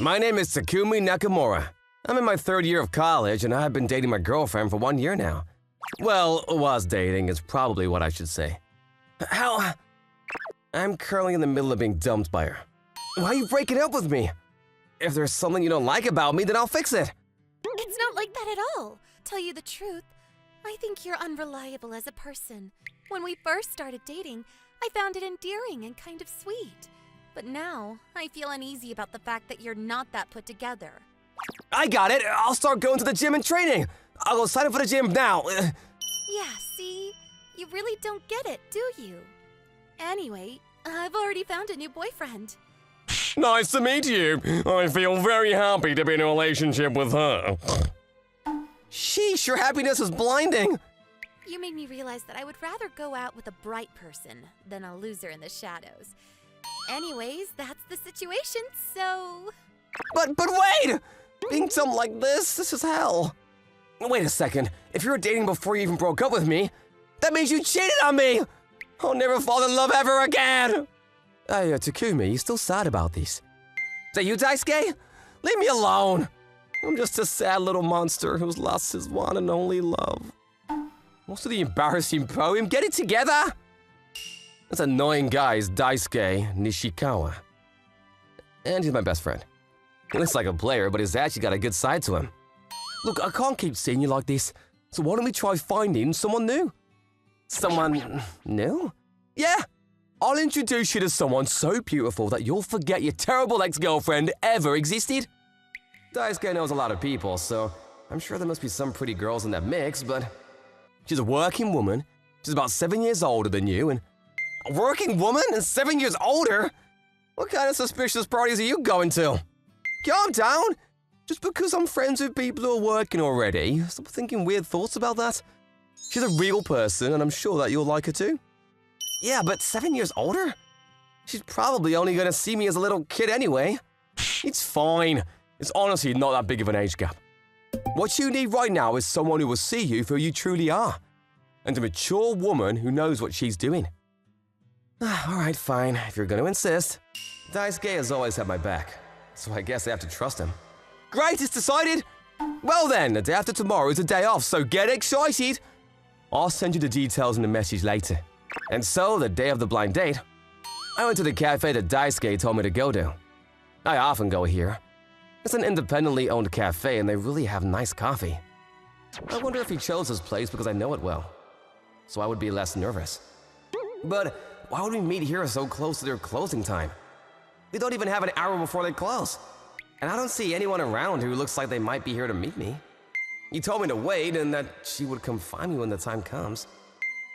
My name is Takumi Nakamura. I'm in my 3rd year of college, and I've been dating my girlfriend for 1 year now. Well, was dating is probably what I should say. How? I'm currently in the middle of being dumped by her. Why are you breaking up with me? If there's something you don't like about me, then I'll fix it. It's not like that at all. Tell you the truth, I think you're unreliable as a person. When we first started dating, I found it endearing and kind of sweet. But now, I feel uneasy about the fact that you're not that put together. I got it! I'll start going to the gym and training! I'll go sign up for the gym now! Yeah, see? You really don't get it, do you? Anyway, I've already found a new boyfriend. Nice to meet you! I feel very happy to be in a relationship with her. Sheesh, your happiness is blinding! You made me realize that I would rather go out with a bright person than a loser in the shadows. Anyways, that's the situation, so... But wait! Being dumped like this is hell. Wait a second, if you were dating before you even broke up with me, that means you cheated on me! I'll never fall in love ever again! Hey, Takumi, you still sad about these? Is that you, Daisuke? Leave me alone! I'm just a sad little monster who's lost his one and only love. Most of the embarrassing poem, get it together! This annoying guy is Daisuke Nishikawa. And he's my best friend. He looks like a player, but he's actually got a good side to him. Look, I can't keep seeing you like this, so why don't we try finding someone new? Someone new? Yeah! I'll introduce you to someone so beautiful that you'll forget your terrible ex-girlfriend ever existed. Daisuke knows a lot of people, so I'm sure there must be some pretty girls in that mix, but she's a working woman, she's about 7 years older than you, and a working woman and 7 years older? What kind of suspicious parties are you going to? Calm down! Just because I'm friends with people who are working already, stop thinking weird thoughts about that. She's a real person, and I'm sure that you'll like her too. Yeah, but 7 years older? She's probably only gonna see me as a little kid anyway. It's fine. It's honestly not that big of an age gap. What you need right now is someone who will see you for who you truly are. And a mature woman who knows what she's doing. Alright, fine, if you're gonna insist. Daisuke has always had my back, so I guess I have to trust him. Great, it's decided! Well then, the day after tomorrow is a day off, so get excited! I'll send you the details in a message later. And so, the day of the blind date, I went to the cafe that Daisuke told me to go to. I often go here. It's an independently owned cafe and they really have nice coffee. I wonder if he chose this place because I know it well, so I would be less nervous. But why would we meet here so close to their closing time? We don't even have an hour before they close. And I don't see anyone around who looks like they might be here to meet me. He told me to wait and that she would come find me when the time comes.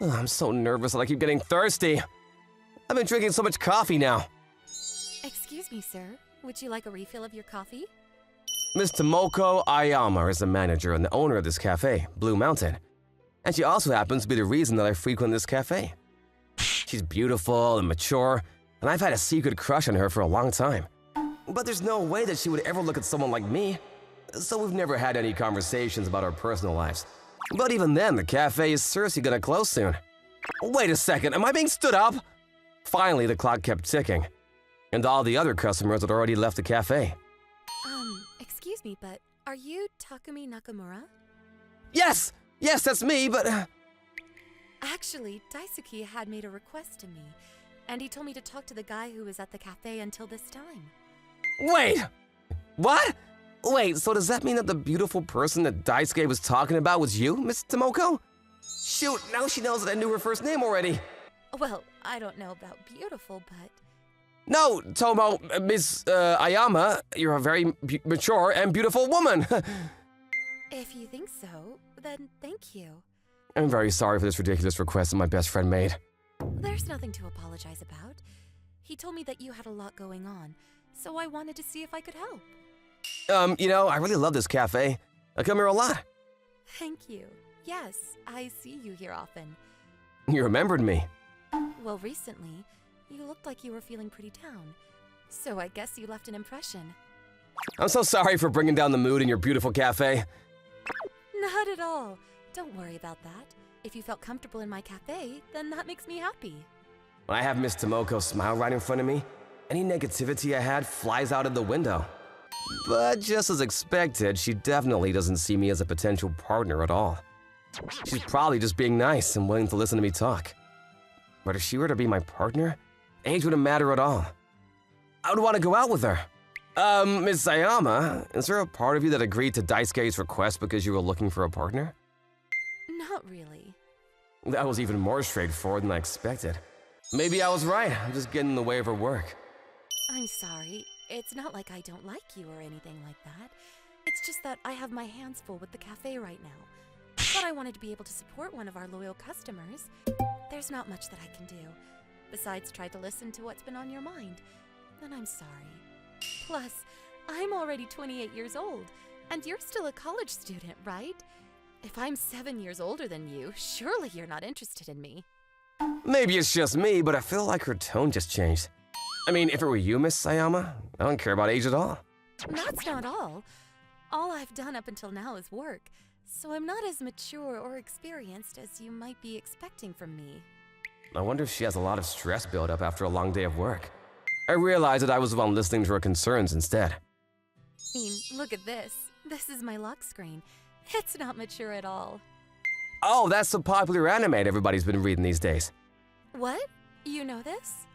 Ugh, I'm so nervous that I keep getting thirsty. I've been drinking so much coffee now. Excuse me, sir. Would you like a refill of your coffee? Miss Tomoko Ayama is the manager and the owner of this cafe, Blue Mountain. And she also happens to be the reason that I frequent this cafe. She's beautiful and mature, and I've had a secret crush on her for a long time. But there's no way that she would ever look at someone like me, so we've never had any conversations about our personal lives. But even then, the cafe is seriously gonna close soon. Wait a second, am I being stood up? Finally, the clock kept ticking, and all the other customers had already left the cafe. Excuse me, but are you Takumi Nakamura? Yes! Yes, that's me, but... Actually, Daisuke had made a request to me, and he told me to talk to the guy who was at the cafe until this time. Wait! What? Wait, so does that mean that the beautiful person that Daisuke was talking about was you, Miss Tomoko? Shoot, now she knows that I knew her first name already. Well, I don't know about beautiful, but... No, Tomo, Miss Ayama, you're a very mature and beautiful woman. If you think so, then thank you. I'm very sorry for this ridiculous request that my best friend made. There's nothing to apologize about. He told me that you had a lot going on, so I wanted to see if I could help. You know, I really love this cafe. I come here a lot. Thank you. Yes, I see you here often. You remembered me. Well, recently, you looked like you were feeling pretty down, so I guess you left an impression. I'm so sorry for bringing down the mood in your beautiful cafe. Not at all. Don't worry about that. If you felt comfortable in my cafe, then that makes me happy. When I have Miss Tomoko smile right in front of me, any negativity I had flies out of the window. But just as expected, she definitely doesn't see me as a potential partner at all. She's probably just being nice and willing to listen to me talk. But if she were to be my partner, age wouldn't matter at all. I would want to go out with her. Ms. Sayama, is there a part of you that agreed to Daisuke's request because you were looking for a partner? Not really. That was even more straightforward than I expected. Maybe I was right, I'm just getting in the way of her work. I'm sorry. It's not like I don't like you or anything like that. It's just that I have my hands full with the cafe right now. But I wanted to be able to support one of our loyal customers. There's not much that I can do, besides try to listen to what's been on your mind. And I'm sorry. Plus, I'm already 28 years old, and you're still a college student, right? If I'm 7 years older than you, surely you're not interested in me. Maybe it's just me, but I feel like her tone just changed. I mean, if it were you, Miss Sayama, I don't care about age at all. That's not all. All I've done up until now is work, so I'm not as mature or experienced as you might be expecting from me. I wonder if she has a lot of stress built up after a long day of work. I realized that I was the one listening to her concerns instead. I mean, look at this. This is my lock screen. It's not mature at all. Oh, that's the popular anime everybody's been reading these days. What? You know this?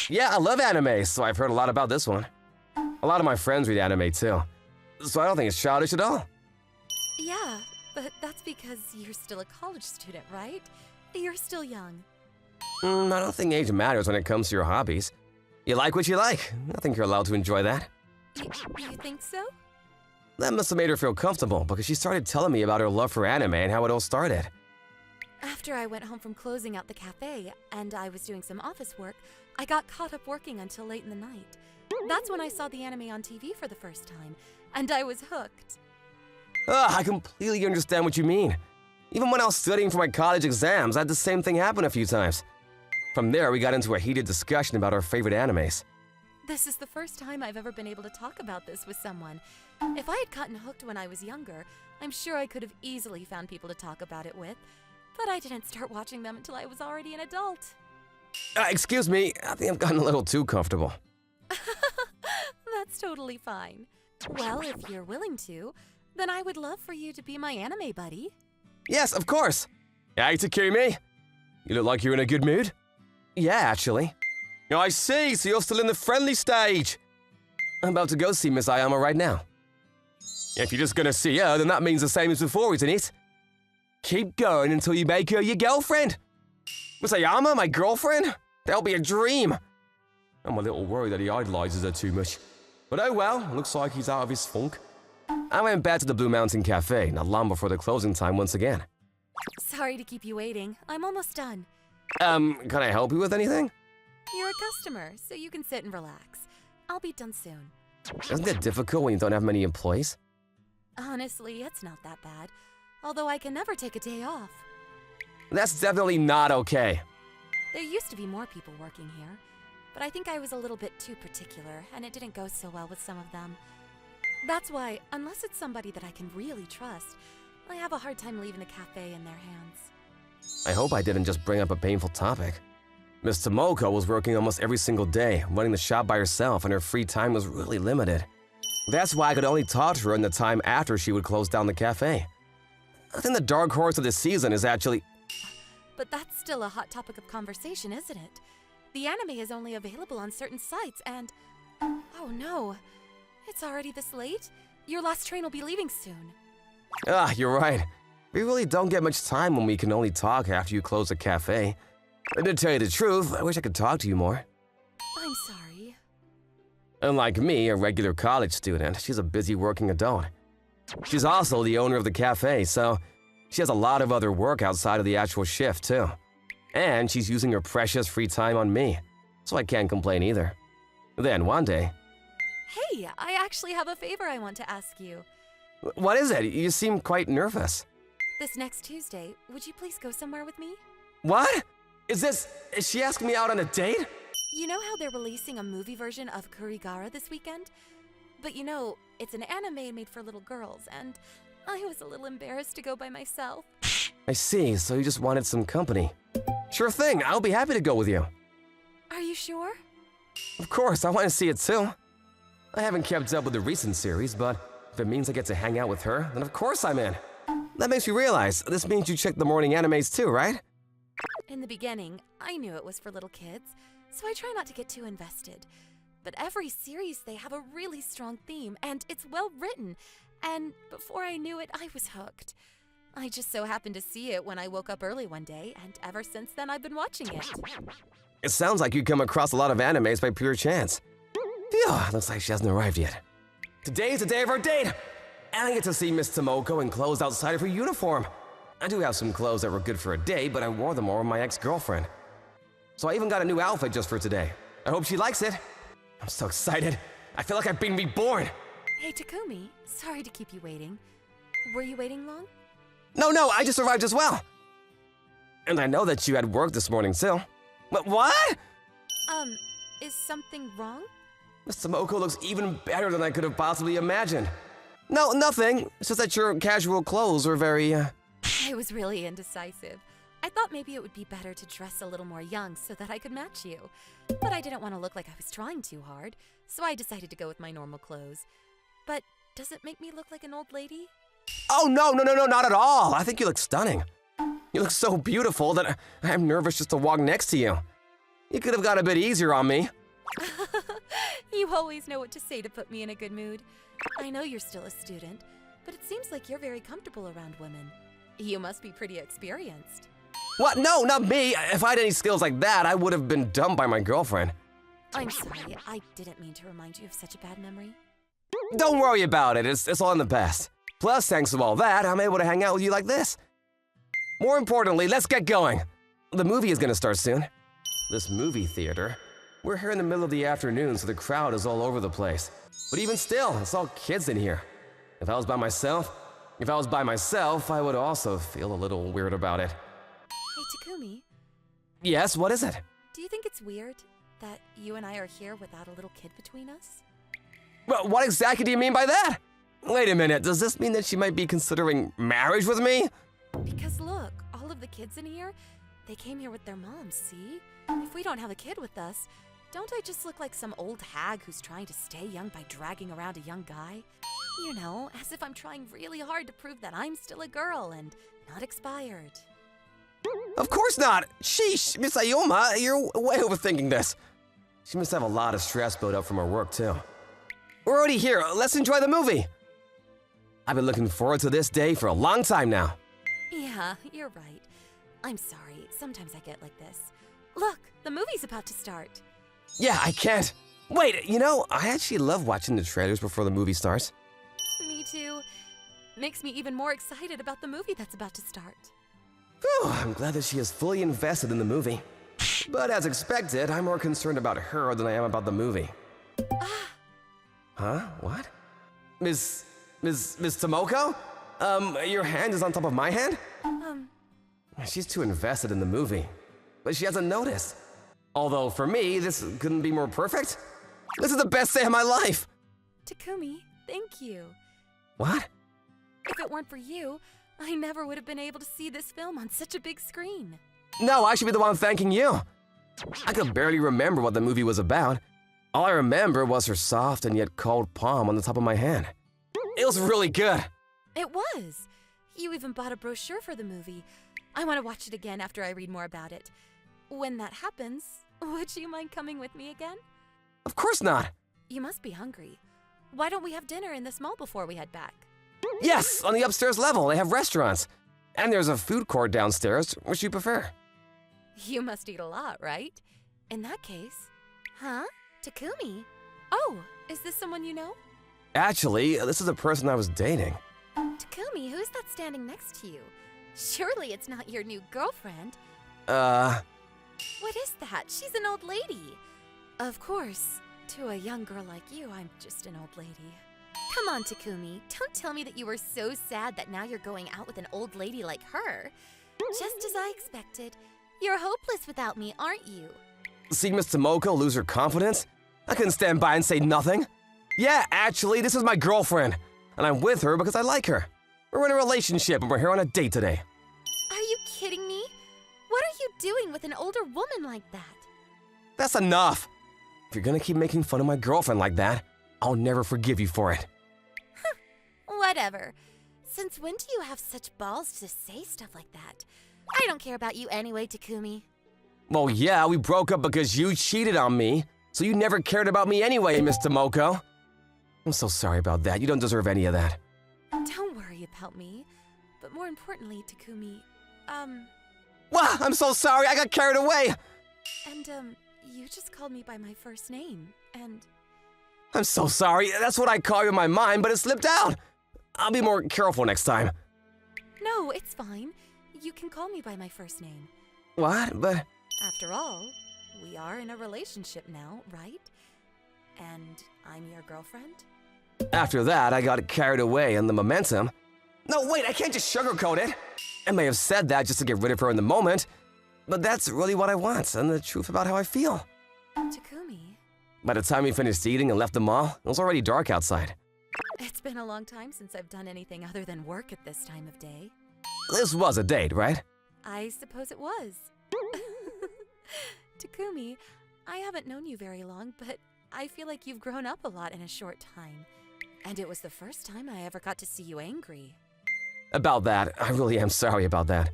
Yeah, I love anime, so I've heard a lot about this one. A lot of my friends read anime too, so I don't think it's childish at all. Yeah, but that's because you're still a college student, right? You're still young. I don't think age matters when it comes to your hobbies. You like what you like. I think you're allowed to enjoy that. You think so? That must have made her feel comfortable because she started telling me about her love for anime and how it all started. After I went home from closing out the cafe and I was doing some office work, I got caught up working until late in the night. That's when I saw the anime on TV for the first time, and I was hooked. I completely understand what you mean. Even when I was studying for my college exams, I had the same thing happen a few times. From there, we got into a heated discussion about our favorite animes. This is the first time I've ever been able to talk about this with someone. If I had gotten hooked when I was younger, I'm sure I could have easily found people to talk about it with. But I didn't start watching them until I was already an adult. Excuse me, I think I've gotten a little too comfortable. That's totally fine. Well, if you're willing to, then I would love for you to be my anime buddy. Yes, of course. Hey, Takumi. You look like you're in a good mood. Yeah, actually. I see, so you're still in the friendly stage. I'm about to go see Miss Ayama right now. If you're just gonna see her, then that means the same as before, isn't it? Keep going until you make her your girlfriend. Miss Ayama, my girlfriend? That'll be a dream. I'm a little worried that he idolizes her too much. But oh well, looks like he's out of his funk. I went back to the Blue Mountain Cafe not long before the closing time once again. Sorry to keep you waiting. I'm almost done. Can I help you with anything? You're a customer, so you can sit and relax. I'll be done soon. Isn't it difficult when you don't have many employees? Honestly, it's not that bad. Although I can never take a day off. That's definitely not okay. There used to be more people working here, but I think I was a little bit too particular, and it didn't go so well with some of them. That's why, unless it's somebody that I can really trust, I have a hard time leaving the cafe in their hands. I hope I didn't just bring up a painful topic. Miss Tomoko was working almost every single day, running the shop by herself, and her free time was really limited. That's why I could only talk to her in the time after she would close down the cafe. I think the dark horse of the season is actually... But that's still a hot topic of conversation, isn't it? The anime is only available on certain sites, and... Oh no, it's already this late? Your last train will be leaving soon. You're right. We really don't get much time when we can only talk after you close the cafe. And to tell you the truth, I wish I could talk to you more. I'm sorry. Unlike me, a regular college student, she's a busy working adult. She's also the owner of the cafe, so she has a lot of other work outside of the actual shift, too. And she's using her precious free time on me, so I can't complain either. Then one day... Hey, I actually have a favor I want to ask you. What is it? You seem quite nervous. This next Tuesday, would you please go somewhere with me? What? Is she asking me out on a date? You know how they're releasing a movie version of Kurigara this weekend? But you know, it's an anime made for little girls, and I was a little embarrassed to go by myself. I see, so you just wanted some company. Sure thing, I'll be happy to go with you. Are you sure? Of course, I want to see it too. I haven't kept up with the recent series, but if it means I get to hang out with her, then of course I'm in. That makes me realize, this means you check the morning animes too, right? In the beginning, I knew it was for little kids, so I try not to get too invested. But every series, they have a really strong theme, and it's well written. And before I knew it, I was hooked. I just so happened to see it when I woke up early one day, and ever since then I've been watching it. It sounds like you come across a lot of animes by pure chance. Phew, looks like she hasn't arrived yet. Today's the day of our date, and I get to see Miss Tomoko in clothes outside of her uniform. I do have some clothes that were good for a day, but I wore them all with my ex-girlfriend. So I even got a new outfit just for today. I hope she likes it. I'm so excited. I feel like I've been reborn. Hey, Takumi, sorry to keep you waiting. Were you waiting long? No, I just arrived as well. And I know that you had work this morning too. But what? Is something wrong? Miss Tomoko looks even better than I could have possibly imagined. No, nothing. It's just that your casual clothes were very, I was really indecisive. I thought maybe it would be better to dress a little more young so that I could match you. But I didn't want to look like I was trying too hard, so I decided to go with my normal clothes. But does it make me look like an old lady? Oh, no, not at all. I think you look stunning. You look so beautiful that I'm nervous just to walk next to you. You could have got a bit easier on me. You always know what to say to put me in a good mood. I know you're still a student, but it seems like you're very comfortable around women. You must be pretty experienced. What? No, not me. If I had any skills like that, I would have been dumped by my girlfriend. I'm sorry, I didn't mean to remind you of such a bad memory. Don't worry about it. It's all in the past. Plus, thanks to all that, I'm able to hang out with you like this. More importantly, let's get going. The movie is gonna start soon. This movie theater. We're here in the middle of the afternoon, so the crowd is all over the place. But even still, it's all kids in here. If I was by myself, I would also feel a little weird about it. Hey, Takumi. Yes, what is it? Do you think it's weird that you and I are here without a little kid between us? Well, what exactly do you mean by that? Wait a minute, does this mean that she might be considering marriage with me? Because look, all of the kids in here, they came here with their moms, see? If we don't have a kid with us, don't I just look like some old hag who's trying to stay young by dragging around a young guy? You know, as if I'm trying really hard to prove that I'm still a girl and not expired. Of course not! Sheesh, Miss Ayoma, you're way overthinking this. She must have a lot of stress built up from her work, too. We're already here, let's enjoy the movie! I've been looking forward to this day for a long time now. Yeah, you're right. I'm sorry, sometimes I get like this. Look, the movie's about to start. Yeah, I can't. Wait, you know, I actually love watching the trailers before the movie starts. Me too. Makes me even more excited about the movie that's about to start. Whew, I'm glad that she is fully invested in the movie. But as expected, I'm more concerned about her than I am about the movie. Huh? What? Miss Tomoko? Your hand is on top of my hand? She's too invested in the movie. But she hasn't noticed. Although, for me, this couldn't be more perfect. This is the best day of my life! Takumi, thank you. What? If it weren't for you, I never would have been able to see this film on such a big screen. No, I should be the one thanking you. I could barely remember what the movie was about. All I remember was her soft and yet cold palm on the top of my hand. It was really good. It was. You even bought a brochure for the movie. I want to watch it again after I read more about it. When that happens, would you mind coming with me again? Of course not. You must be hungry. Why don't we have dinner in this mall before we head back? Yes, on the upstairs level, they have restaurants. And there's a food court downstairs. Which you prefer? You must eat a lot, right? In that case... Huh? Takumi? Oh, is this someone you know? Actually, this is the person I was dating. Takumi, who's that standing next to you? Surely it's not your new girlfriend. What is that? She's an old lady. Of course. To a young girl like you, I'm just an old lady. Come on, Takumi. Don't tell me that you were so sad that now you're going out with an old lady like her. Just as I expected. You're hopeless without me, aren't you? See Miss Tomoko lose her confidence? I couldn't stand by and say nothing. Yeah, actually, this is my girlfriend. And I'm with her because I like her. We're in a relationship and we're here on a date today. Are you kidding me? What are you doing with an older woman like that? That's enough. If you're gonna keep making fun of my girlfriend like that, I'll never forgive you for it. Whatever. Since when do you have such balls to say stuff like that? I don't care about you anyway, Takumi. Well, yeah, we broke up because you cheated on me, so you never cared about me anyway, Miss Tomoko. I'm so sorry about that. You don't deserve any of that. Don't worry about me. But more importantly, Takumi, Wow, I'm so sorry. I got carried away. And, you just called me by my first name, and... I'm so sorry. That's what I call you in my mind, but it slipped out. I'll be more careful next time. No, it's fine. You can call me by my first name. What? But... After all, we are in a relationship now, right? And I'm your girlfriend? After that, I got carried away in the momentum. No, wait, I can't just sugarcoat it. I may have said that just to get rid of her in the moment, but that's really what I want and the truth about how I feel. Takumi. By the time we finished eating and left the mall, it was already dark outside. It's been a long time since I've done anything other than work at this time of day. This was a date, right? I suppose it was. Takumi, I haven't known you very long, but I feel like you've grown up a lot in a short time. And it was the first time I ever got to see you angry. About that, I really am sorry about that.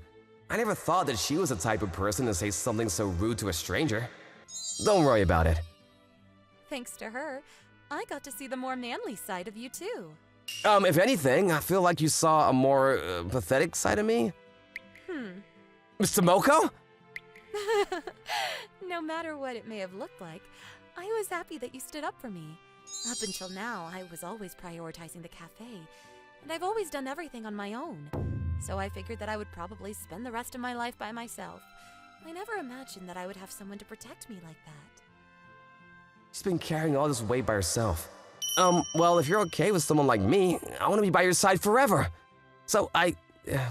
I never thought that she was the type of person to say something so rude to a stranger. Don't worry about it. Thanks to her, I got to see the more manly side of you too. If anything, I feel like you saw a more pathetic side of me. Mr. Moko? No matter what it may have looked like, I was happy that you stood up for me. Up until now, I was always prioritizing the cafe, and I've always done everything on my own. So I figured that I would probably spend the rest of my life by myself. I never imagined that I would have someone to protect me like that. She's been carrying all this weight by herself. Well, if you're okay with someone like me, I want to be by your side forever. So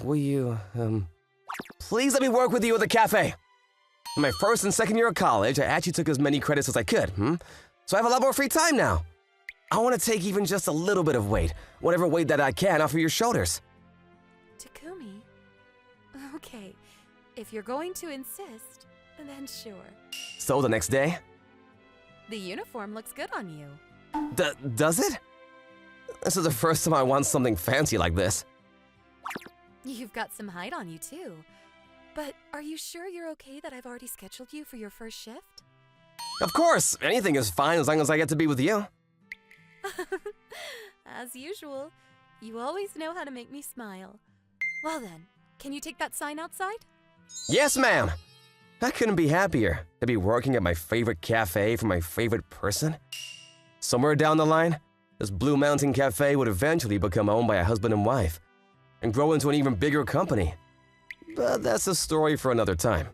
will you, please let me work with you at the cafe. In my first and second year of college, I actually took as many credits as I could, So I have a lot more free time now. I want to take even just a little bit of weight, whatever weight that I can off of your shoulders. Takumi? Okay, if you're going to insist, then sure. So the next day? The uniform looks good on you. Does it? This is the first time I want something fancy like this. You've got some height on you too. But are you sure you're okay that I've already scheduled you for your first shift? Of course, anything is fine as long as I get to be with you. As usual, you always know how to make me smile. Well then, can you take that sign outside? Yes, ma'am. I couldn't be happier to be working at my favorite cafe for my favorite person. Somewhere down the line, this Blue Mountain Cafe would eventually become owned by a husband and wife and grow into an even bigger company. But that's a story for another time.